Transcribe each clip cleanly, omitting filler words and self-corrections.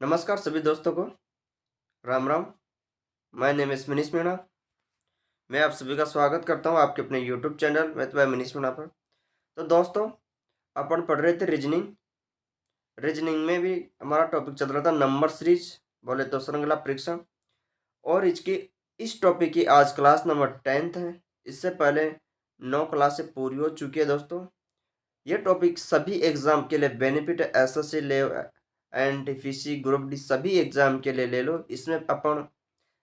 नमस्कार सभी दोस्तों को। राम राम। मैं नेम इस मनीष मीणा। मैं आप सभी का स्वागत करता हूं आपके अपने YouTube channel math bye Manish Meena पर। तो दोस्तों, अपन पढ़ रहे थे रीजनिंग। रीजनिंग में भी हमारा टॉपिक चल रहा था नंबर सीरीज, बोले तो श्रृंखला परीक्षण। और इसकी इस टॉपिक की आज क्लास नंबर 10th है। इससे पहले 9 क्लासें पूरी हो चुकी है दोस्तों। ये टॉपिक सभी एग्जाम के लिए बेनिफिट है। एसएससी ले, एनटीपीसी, ग्रुप डी सभी एग्जाम के लिए ले लो। इसमें अपन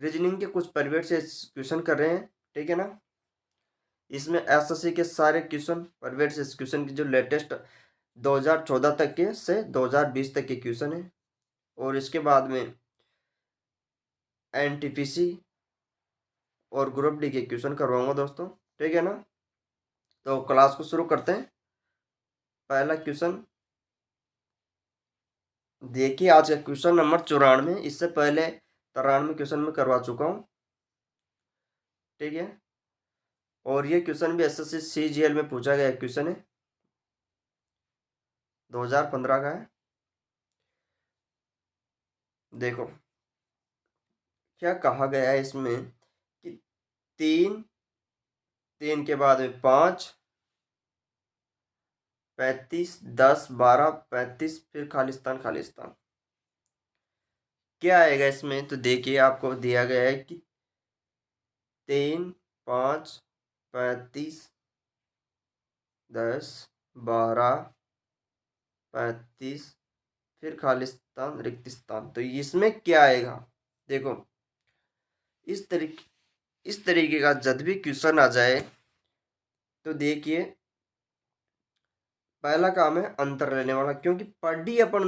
रीजनिंग के कुछ प्राइवेट से क्वेश्चन कर रहे हैं, ठीक है ना। इसमें एसएससी के सारे क्वेश्चन, प्राइवेट से क्वेश्चन की जो लेटेस्ट 2014 तक के से 2020 तक के क्वेश्चन है। और इसके बाद में एनटीपीसी और ग्रुप डी के क्वेश्चन करवाऊंगा दोस्तों, ठीक है ना। तो क्लास को शुरू करते हैं। पहला क्वेश्चन देखिए, आज का क्वेश्चन नंबर 94। इससे पहले 93 क्वेश्चन में करवा चुका हूँ, ठीक है। और ये क्वेश्चन भी एसएससी सीजीएल में पूछा गया क्वेश्चन है, 2015 का है। देखो क्या कहा गया है इसमें कि तीन, तीन के बाद में 5, 35, 10, 12, 35, फिर खालिस्तान खालिस्तान। क्या आएगा इसमें? तो देखिए, आपको दिया गया है कि 3, 5, 35, 10, 12, 35, फिर खालिस्तान रिक्तिस्तान। तो इसमें क्या आएगा? देखो, इस तरीके का जब भी क्वेश्चन आ जाए तो देखिए, पहला काम है अंतर लेने वाला, क्योंकि पढ़ी अपन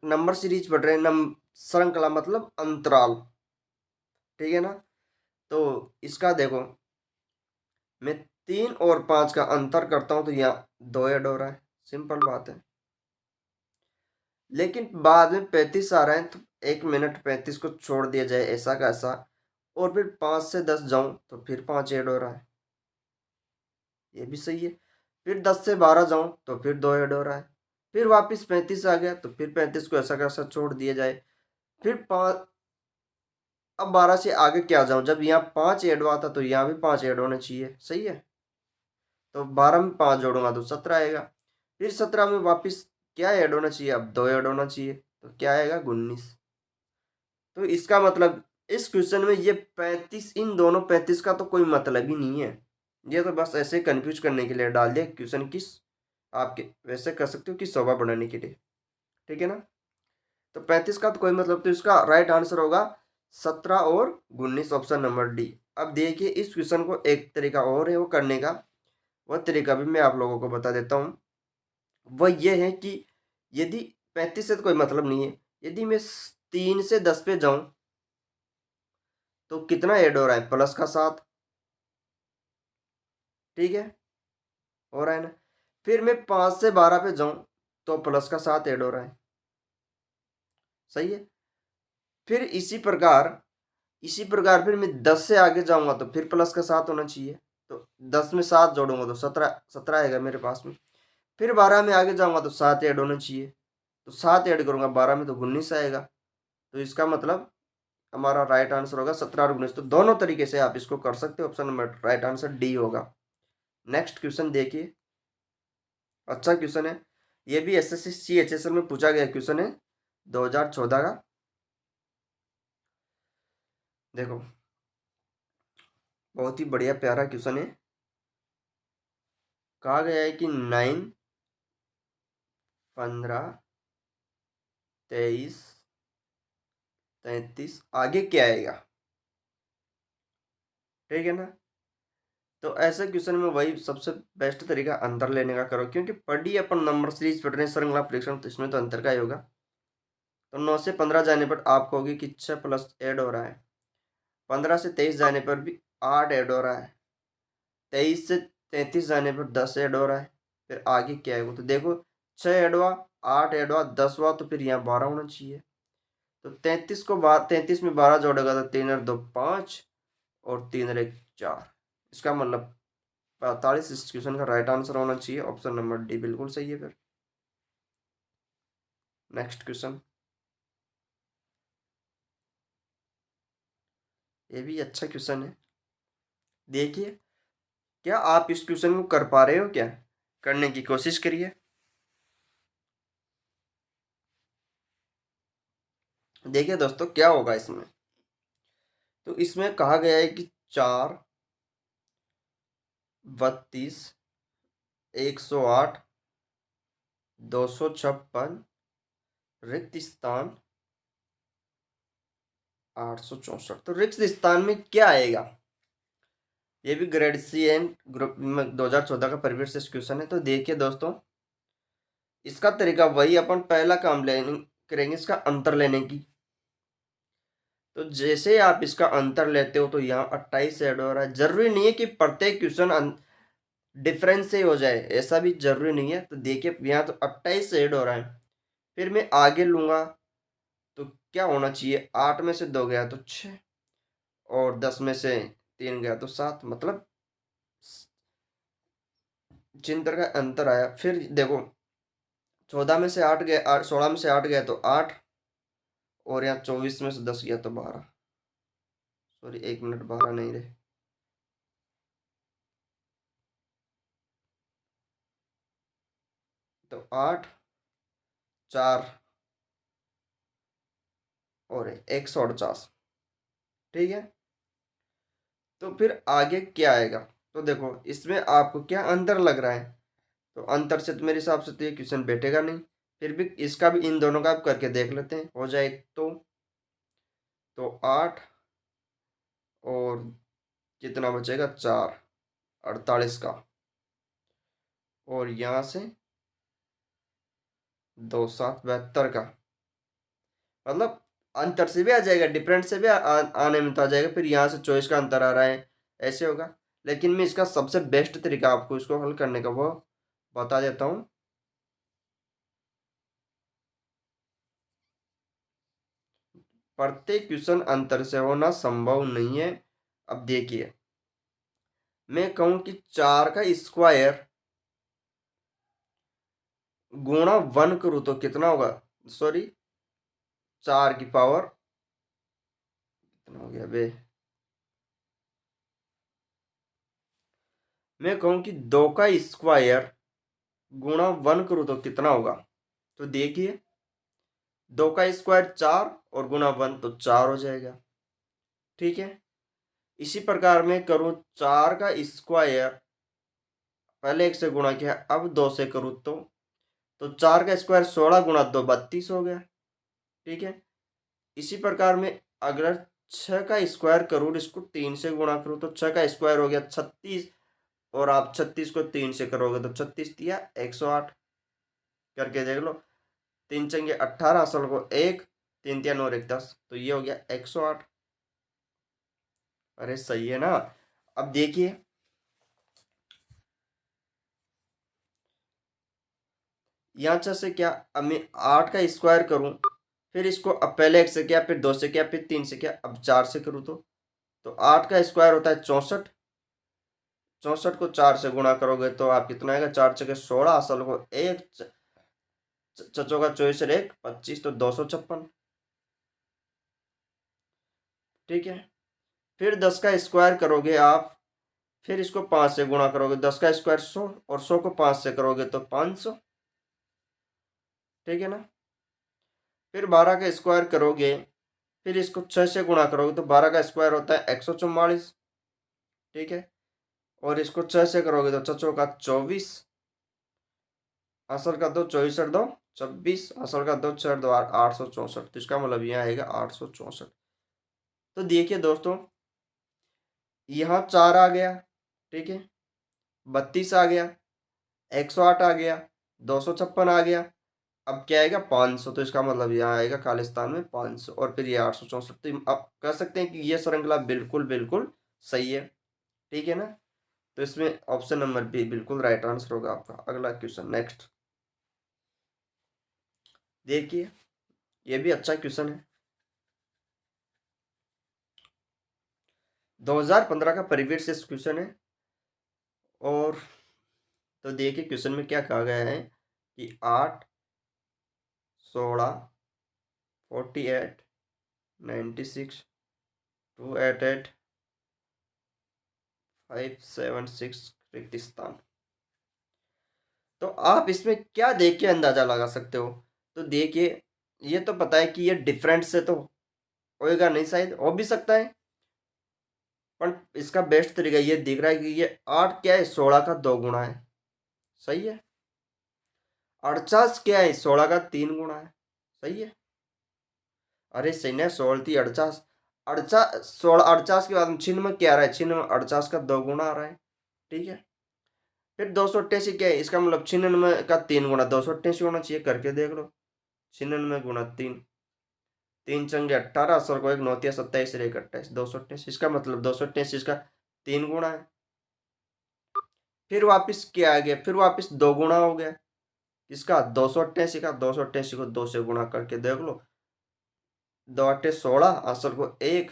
नंबर सीरीज पढ़ रहे हैं। श्रृंखला मतलब अंतराल, ठीक है ना। तो इसका देखो, मैं 3 और 5 का अंतर करता हूं तो यहाँ 2 ऐड हो रहा है, सिंपल बात है। लेकिन बाद में 35 आ रहा है तो 1 मिनट 35 को छोड़ दिया जाए, ऐसा का ऐसा। और फिर 5 से 10 जाऊं तो फिर 5 ऐड हो रहा है, ये भी सही है। फिर 10 से 12 जाऊं तो फिर 2 ऐड हो रहा है। फिर वापस 35 आ गया तो फिर 35 को ऐसा का ऐसा छोड़ दिया जाए। फिर 5, अब 12 से आगे क्या जाऊं? जब यहाँ 5 ऐड हुआ था तो यहाँ भी 5 ऐड होना चाहिए, सही है। तो 12 में 5 जोड़ूंगा तो 17 आएगा। फिर 17 में वापस क्या ऐड होना चाहिए? अब 2 ऐड होना चाहिए, तो क्या आएगा? 19। तो इसका मतलब इस क्वेश्चन में ये 35, इन दोनों 35 का तो कोई मतलब ही नहीं है। ये तो बस ऐसे कंफ्यूज करने के लिए डाल दिया क्वेश्चन। किस आपके वैसे कर सकते हो कि शोभा बढ़ाने के लिए, ठीक है ना। तो 35 का तो कोई मतलब, तो इसका राइट आंसर होगा 17 और 19, ऑप्शन नंबर डी। अब देखिए, इस क्वेश्चन को एक तरीका और है वो करने का, वह तरीका भी मैं आप लोगों को बता देता हूँ। वह यह है कि यदि 35 से तो कोई मतलब नहीं है, यदि मैं 3 से 10 पे जाऊं तो कितना ऐड हो रहा है? प्लस का 7, ठीक है, हो रहा है ना। फिर मैं 5 से 12 पे जाऊं तो प्लस का 7 ऐड हो रहा है, सही है। फिर इसी प्रकार फिर मैं 10 से आगे जाऊंगा तो फिर प्लस का 7 होना चाहिए। तो 10 में 7 जोड़ूंगा तो 17 आएगा मेरे पास में। फिर 12 में आगे जाऊंगा तो 7 ऐड होना चाहिए, तो 7 ऐड करूंगा 12 में तो 19 आएगा। तो इसका मतलब हमारा राइट आंसर होगा 17 और 19। तो दोनों तरीके से आप इसको कर सकते हो, option number right answer D होगा। नेक्स्ट क्वेश्चन देखिए, अच्छा क्वेश्चन है। ये भी एसएससी सीएचएसएल में पूछा गया क्वेश्चन है, 2014 का। देखो, बहुत ही बढ़िया प्यारा क्वेश्चन है। कहा गया है कि 9, 15, 23, 33 आगे क्या आएगा, ठीक है ना। तो ऐसे क्वेश्चन में वही सबसे बेस्ट तरीका अंतर लेने का करो, क्योंकि पढ़ी अपन नंबर सीरीज पढ़ रहे हैं, श्रृंखला परीक्षण, तो इसमें तो अंतर का ही होगा। तो 9 से 15 जाने पर आपको होगी कि 6 प्लस ऐड हो रहा है। 15 से 23 जाने पर भी 8 ऐड हो रहा है। 23 से 33 जाने पर 10 ऐड हो रहा है। फिर आगे क्या है वो तो देखो, 6 ऐड हुआ, 8 ऐड हुआ, 10 हुआ, तो फिर यहाँ 12 होना चाहिए। तो 33 में 12 जोड़ेगा तो 3 और 2 5, और 3 और 1 4। इसका मतलब 45 इस क्वेश्चन का राइट आंसर होना चाहिए, ऑप्शन नंबर डी बिल्कुल सही है। फिर नेक्स्ट क्वेश्चन, ये भी अच्छा क्वेश्चन है। देखिए, क्या आप इस क्वेश्चन को कर पा रहे हो क्या? करने की कोशिश करिए। देखिए दोस्तों, क्या होगा इसमें। तो इसमें कहा गया है कि 4, 32, 108, 256 रिक्त स्थान 864। तो रिक्त स्थान में क्या आएगा? ये भी ग्रेड सी एंड ग्रुप में 2014 का परिवेश से क्वेश्चन है। तो देखिए दोस्तों, इसका तरीका वही, अपन पहला काम लेने करेंगे इसका अंतर लेने की। तो जैसे आप इसका अंतर लेते हो तो यहाँ 28 ऐड हो रहा है। जरूरी नहीं है कि प्रत्येक क्वेश्चन डिफरेंस से ही हो जाए, ऐसा भी जरूरी नहीं है। तो देखिए यहाँ तो 28 ऐड हो रहा है। फिर मैं आगे लूंगा तो क्या होना चाहिए, 8 में से 2 गया तो 6, और 10 में से 3 गया तो 7, मतलब चिन्ह का अंतर आया। फिर देखो, 14 में से 8 गया, 16 में से 8 गया तो 8, और यहाँ 24 में से 10 गया तो 12। सॉरी, 1 मिनट, 12 नहीं रहे। तो 8, 4 और 149। ठीक है। तो फिर आगे क्या आएगा? तो देखो, इसमें आपको क्या अंतर लग रहा है? तो अंतर से तो मेरे हिसाब से तो ये क्वेश्चन बैठेगा नहीं। फिर भी इसका भी, इन दोनों का आप करके देख लेते हैं, हो जाए तो 8, और कितना बचेगा, 4, 48 का, और यहाँ से 2, 7, 72 का। मतलब अंतर से भी आ जाएगा, डिफरेंट से भी आने में तो आ जाएगा। फिर यहाँ से चॉइस का अंतर आ रहा है, ऐसे होगा। लेकिन मैं इसका सबसे बेस्ट तरीका आपको इसको हल करने का वो बता देता हूँ। प्रत्येक क्वेश्चन अंतर से होना संभव नहीं है। अब देखिए, मैं कहूं कि 4 का स्क्वायर गुणा 1 करूँ तो कितना होगा? सॉरी, 4 की पावर कितना हो गया बे? मैं कहूं कि 2 का स्क्वायर गुणा 1 करूँ तो कितना होगा? तो देखिए, 2 का स्क्वायर 4, और गुणा 1 तो 4 हो जाएगा। ठीक है। इसी प्रकार मैं करूं 4 का स्क्वायर, पहले 1 से गुणा किया, अब 2 से करूं तो 4 का स्क्वायर 16 गुणा 2 32 हो गया। ठीक है। इसी प्रकार में अगर 6 का स्क्वायर करूँ, इसको 3 से गुणा करूँ, तो 6 का स्क्वायर हो गया 36, और आप 36 को 3 से करोगे तो 36 दिया 108। करके देख लो, 3 चंगे 18, असल को 1, 3 तिया 9 और 1 10, तो ये हो गया 108। अरे सही है ना। अब देखिए, यहाँ से क्या, अब मैं 8 का स्क्वायर करूँ, फिर इसको अब पहले 1 से किया, फिर 2 से किया, फिर 3 से किया, अब 4 से करूँ तो 8 का स्क्वायर होता है 64। 64 को 4 से गुणा करोगे तो आप कितना आएगा, 4 छके 16, असल को 1, चचो का 24 और 1 25, तो 256। ठीक है। फिर 10 का स्क्वायर करोगे आप, फिर इसको 5 से गुणा करोगे, 10 का स्क्वायर 100, और 100 को 5 से करोगे तो 500। ठीक है ना। फिर 12 का स्क्वायर करोगे, फिर इसको 6 से गुणा करोगे तो 12 का स्क्वायर होता है 144। ठीक है। और इसको 6 से करोगे तो चचो का 24, असल का 2, 24 और 2 26, असल का 2, 6 और 2 864। तो इसका मतलब यहाँ आएगा 864। तो देखिए दोस्तों, यहाँ 4 आ गया। ठीक है। 32 आ गया, 108 आ गया, 256 आ गया। अब क्या आएगा, 500। तो इसका मतलब यहाँ आएगा खालिस्तान में 500, और फिर ये 864। तो आप कह सकते हैं कि ये श्रृंखला बिल्कुल बिल्कुल सही है। ठीक है ना। तो इसमें ऑप्शन नंबर बी बिल्कुल राइट आंसर होगा आपका। अगला क्वेश्चन, नेक्स्ट देखिए, ये भी अच्छा क्वेश्चन है। 2015 का परिवेश से क्वेश्चन है। और तो देखिए, क्वेश्चन में क्या कहा गया है कि 8, 16, 48, 96, 288,576 रिक्तिस्थान। तो आप इसमें क्या देख के अंदाजा लगा सकते हो? तो देखिए, ये तो पता है कि ये डिफरेंट से तो होएगा नहीं, शायद हो भी सकता है, पर इसका बेस्ट तरीका ये दिख रहा है कि ये 8 क्या है, 16 का 2 गुना है। सही है। 48 क्या है, 16 का 3 गुना है। सही है। अरे सही ना, 16 थी 48, 48 16 48 के बाद में चिन्ह में क्या आ रहा है, चिन्ह में 48 का 2 गुना आ रहा है। ठीक है। फिर 288 क्या है, इसका मतलब 96 का 3 गुना 288 होना चाहिए, करके देख लो। 96 गुना 3, 3×18, असर को एक, 9×27, 1×28, 288, इसका मतलब 288 इसका 3 गुना है। फिर वापस क्या आ गया, फिर वापस 2 गुना हो गया इसका, 288 का, 288 को 2 से गुणा करके देख लो। 2×8 = 16, असर को 1,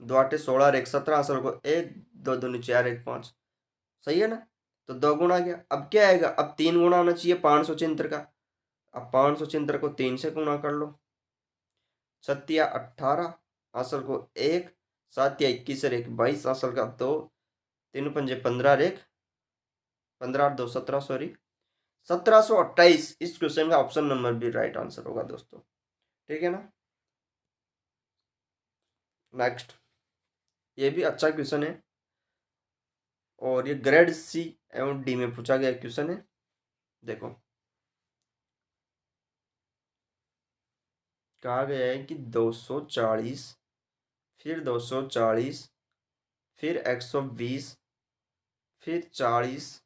2×8 = 16 और 1 17, असर को 1, 2×2 = 4, 1×5। सही है ना। तो 2 गुना गया। अब क्या आएगा, अब 3 गुना होना चाहिए 575 का। अब 575 को 3 से गुणा कर लो। 7×18, असल को 1, 7×21 और 1 22, असल का 2, 3×5 = 15 और 1 15 और 2 17, सॉरी 1728। इस क्वेश्चन का ऑप्शन नंबर भी राइट आंसर होगा दोस्तों। ठीक है ना। नेक्स्ट, ये भी अच्छा क्वेश्चन है और ये ग्रेड सी एवं डी में पूछा गया क्वेश्चन है। देखो, कहा गया है कि 240, फिर 240, फिर 120, फिर 40,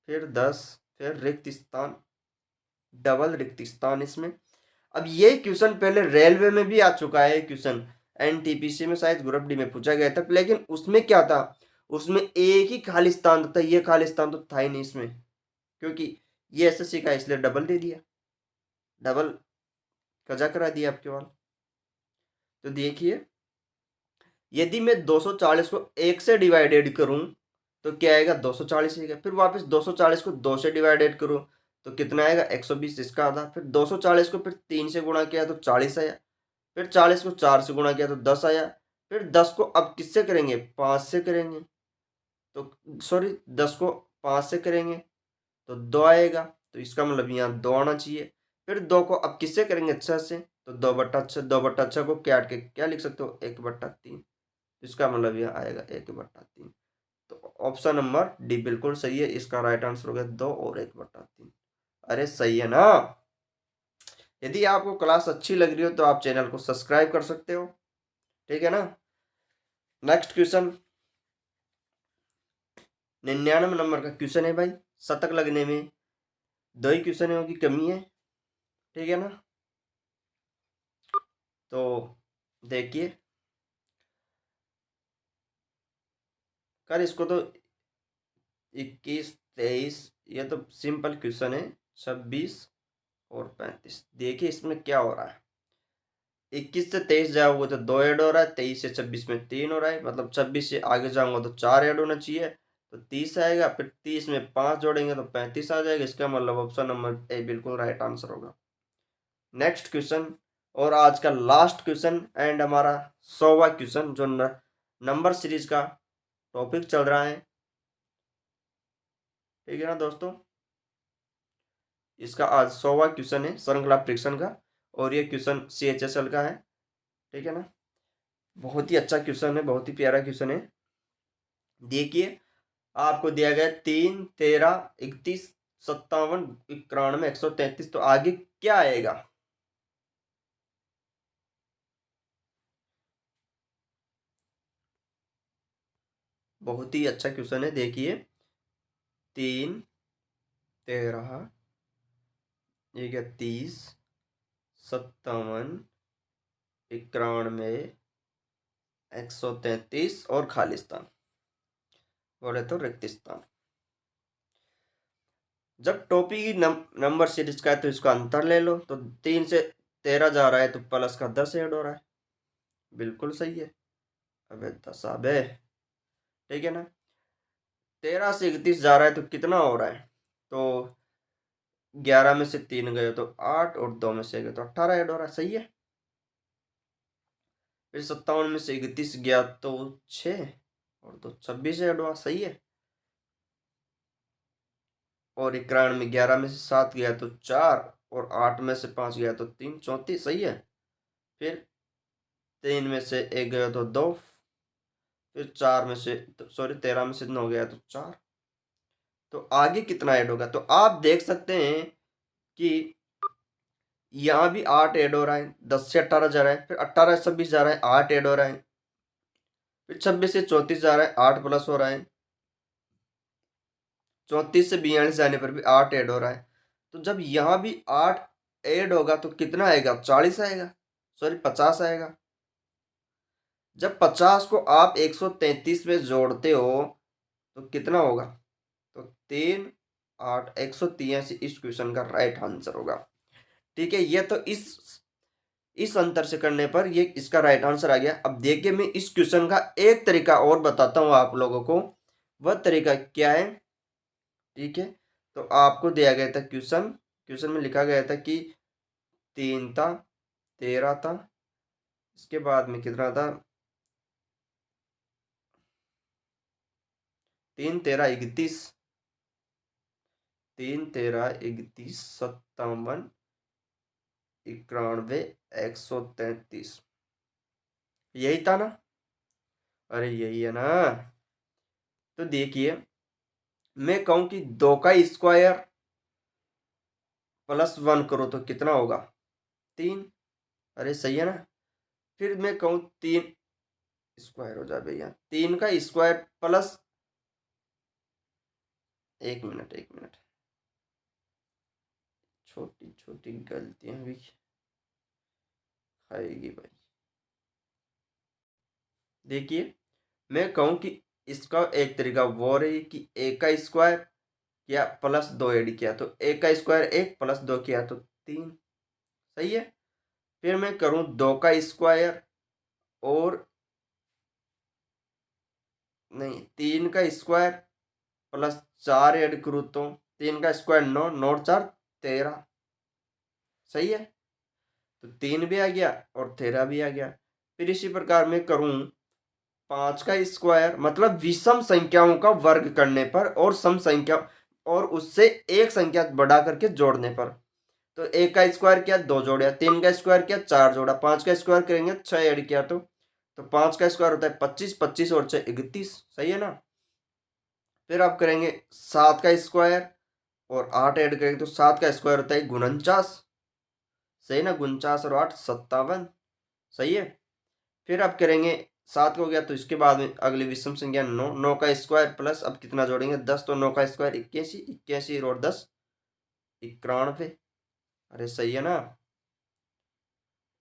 फिर 10, फिर रिक्त स्थान, डबल रिक्त स्थान इसमें। अब ये क्वेश्चन पहले रेलवे में भी आ चुका है क्वेश्चन, एनटीपीसी में शायद ग्रुप डी में पूछा गया था, लेकिन उसमें क्या था, उसमें एक ही खाली स्थान था, ये खाली स्थान तो था ही नहीं इसमें, क्योंकि ये एसएससी का, इसलिए डबल दे दिया, डबल कजा करा दिया आपके वाल। तो देखिए, यदि मैं 240 को 1 से डिवाइडेड करूं तो क्या आएगा, 240 आएगा। फिर वापस 240 को 2 से डिवाइडेड करूं तो कितना आएगा, 120, इसका आधा। फिर 240 को फिर 3 से गुणा किया तो 40 आया। फिर 40 को 4 से गुणा किया तो 10 आया। फिर 10 को अब किससे करेंगे, 5 से करेंगे, तो सॉरी 10 को 5 से करेंगे तो 2 आएगा, तो इसका मतलब यहाँ 2 आना चाहिए। फिर 2 को अब किससे करेंगे, 6 से, तो 2/6, 2/6 को काट के क्या लिख सकते हो, 1/3, इसका मतलब यह आएगा 1/3। तो ऑप्शन नंबर डी बिल्कुल सही है, इसका राइट आंसर हो गया 2 और 1/3। अरे सही है ना। यदि आपको क्लास अच्छी लग रही हो तो आप चैनल को सब्सक्राइब कर सकते हो। ठीक है ना। नेक्स्ट क्वेश्चन, 99 नंबर का क्वेश्चन है भाई। शतक लगने में 2 ही क्वेश्चन की कमी है। ठीक है ना। तो देखिए, कर इसको तो 21 23, ये तो सिंपल क्वेश्चन है। 26 और 35, देखिए इसमें क्या हो रहा है। 21 से 23 जाओगे तो 2 ऐड हो रहा है, 23 से 26 में 3 हो रहा है, मतलब 26 से आगे जाऊंगा तो 4 ऐड होना चाहिए, तो 30 आएगा। फिर 30 में 5 जोड़ेंगे तो 35 आ जाएगा। इसका मतलब ऑप्शन नंबर ए बिल्कुल राइट आंसर होगा। नेक्स्ट क्वेश्चन, और आज का लास्ट क्वेश्चन एंड हमारा 100वां क्वेश्चन, जो नंबर सीरीज का टॉपिक चल रहा है। ठीक है ना दोस्तों। इसका आज 100वां क्वेश्चन है श्रृंखला परीक्षण का, और ये क्वेश्चन CHSL का है। ठीक है ना। बहुत ही अच्छा क्वेश्चन है, बहुत ही प्यारा क्वेश्चन है। देखिए, आपको दिया गया 3 13 31 57 91 133, तो आगे क्या आएगा। बहुत ही अच्छा क्वेश्चन है। देखिए, 3 13 31 57 91 133 और खालिस्तान, बोले तो रिक्त स्थान। जब टोपी की नंबर सीरीज का है तो इसका अंतर ले लो, तो 3 से 13 जा रहा है तो प्लस का 10 ऐड हो रहा है। बिल्कुल सही है। अबे 10 अबे। ठीक है ना। 13 से 31 जा रहा है तो कितना हो रहा है, तो 11 में से 3 गए तो 8 और 2 में से गए तो 18 ऐड हो रहा है। सही है। फिर 57 में से 31 गया तो 6 और 2 26 ऐड हुआ, सही है। और 91 में 11 में से 7 गया तो 4 और 8 में से 5 गया तो 3 34, सही है। फिर 3 में से 1 गया तो 2, फिर 4 में से सॉरी 13 में से 9 गया तो 4। तो आगे कितना ऐड होगा, तो आप देख सकते हैं कि यहाँ भी 8 ऐड हो रहा है, 10 से 18 जा रहा है, फिर 18 से 26 जा रहा है, 8 ऐड हो रहा है, फिर 26 से 34 जा रहा है, 8 प्लस हो रहा है, 34 से 42 जाने पर भी 8 ऐड हो रहा है। तो जब यहाँ भी 8 ऐड होगा तो कितना आएगा, 40 आएगा, सॉरी 50 आएगा। जब 50 को आप 133 में जोड़ते हो तो कितना होगा, तो 3 8 183 इस क्वेश्चन का राइट आंसर होगा। ठीक है, ये तो इस अंतर से करने पर ये इसका राइट आंसर आ गया। अब देखिए मैं इस क्वेश्चन का एक तरीका और बताता हूँ आप लोगों को, वह तरीका क्या है। ठीक है, तो आपको दिया गया था क्वेश्चन, क्वेश्चन में लिखा गया था कि 3 था, 13 था, इसके बाद में कितना था, 3 13 31, 3 13 31 57 91 133, यही था ना, अरे यही है ना। तो देखिए मैं कहूं कि 2 का स्क्वायर प्लस 1 करो तो कितना होगा, 3, अरे सही है ना। फिर मैं कहूं 3 स्क्वायर हो जाए भैया, 3 का स्क्वायर प्लस, एक मिनट एक मिनट, छोटी छोटी गलतियां भी खाएगी भाई। देखिए मैं कहूं कि इसका एक तरीका वो रही कि एक का स्क्वायर किया प्लस 2 ऐड किया तो एक का स्क्वायर 1 प्लस 2 किया तो 3, सही है। फिर मैं करूं 2 का स्क्वायर और नहीं 3 का स्क्वायर प्लस 4 ऐड करूँ तो 3 का स्क्वायर 9, 9 4 13, सही है। तो 3 भी आ गया और 13 भी आ गया। फिर इसी प्रकार मैं करूँ 5 का स्क्वायर, मतलब विषम संख्याओं का वर्ग करने पर और सम संख्या और उससे एक संख्या बढ़ा करके जोड़ने पर। तो एक का स्क्वायर किया 2 जोड़ा, 3 का स्क्वायर किया 4 जोड़ा, 5 का स्क्वायर करेंगे 6 ऐड किया तो 5 का स्क्वायर होता है 25, 25 और 6 31, सही है ना। फिर आप करेंगे 7 का स्क्वायर और 8 ऐड करेंगे तो 7 का स्क्वायर होता है 49, सही ना, 49 और 8 57, सही है। फिर आप करेंगे 7 का हो गया तो इसके बाद में अगली विषम संख्या 9, 9 का स्क्वायर प्लस अब कितना जोड़ेंगे 10, तो 9 का स्क्वायर 81, 81 और 10 91, अरे सही है ना।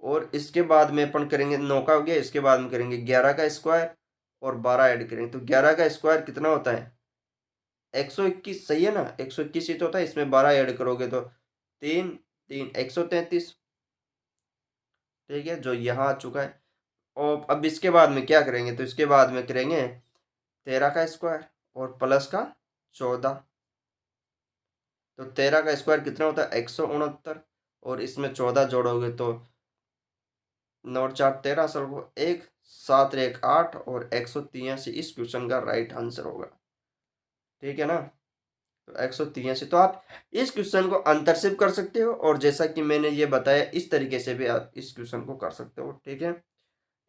और इसके बाद में अपन करेंगे 9 का हो गया, इसके बाद में करेंगे 11 का स्क्वायर और 12 ऐड करेंगे तो 11 का स्क्वायर कितना होता है 121, सही है ना, 121 ही तो होता है, इसमें 12 ऐड करोगे तो 3 3 133, ठीक है, जो यहाँ आ चुका है। और अब इसके बाद में क्या करेंगे, तो इसके बाद में करेंगे 13 का स्क्वायर और प्लस का 14, तो 13 का स्क्वायर कितना होता है 169 और इसमें 14 जोड़ोगे तो 9 4 13, असल वो 1 7 1 8 और 183 इस क्वेश्चन का राइट आंसर होगा। ठीक है ना, तो 183, तो आप इस क्वेश्चन को अंतर से कर सकते हो और जैसा कि मैंने ये बताया इस तरीके से भी आप इस क्वेश्चन को कर सकते हो। ठीक है,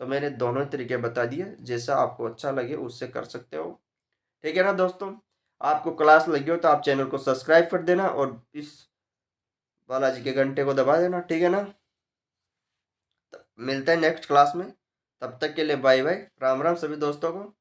तो मैंने दोनों तरीके बता दिए, जैसा आपको अच्छा लगे उससे कर सकते हो। ठीक है ना दोस्तों, आपको क्लास लगी हो तो आप चैनल को सब्सक्राइब कर देना और इस बालाजी के घंटे को दबा देना। ठीक है ना, तो मिलते हैं नेक्स्ट क्लास में, तब तक के लिए बाय बाय, राम राम सभी दोस्तों को।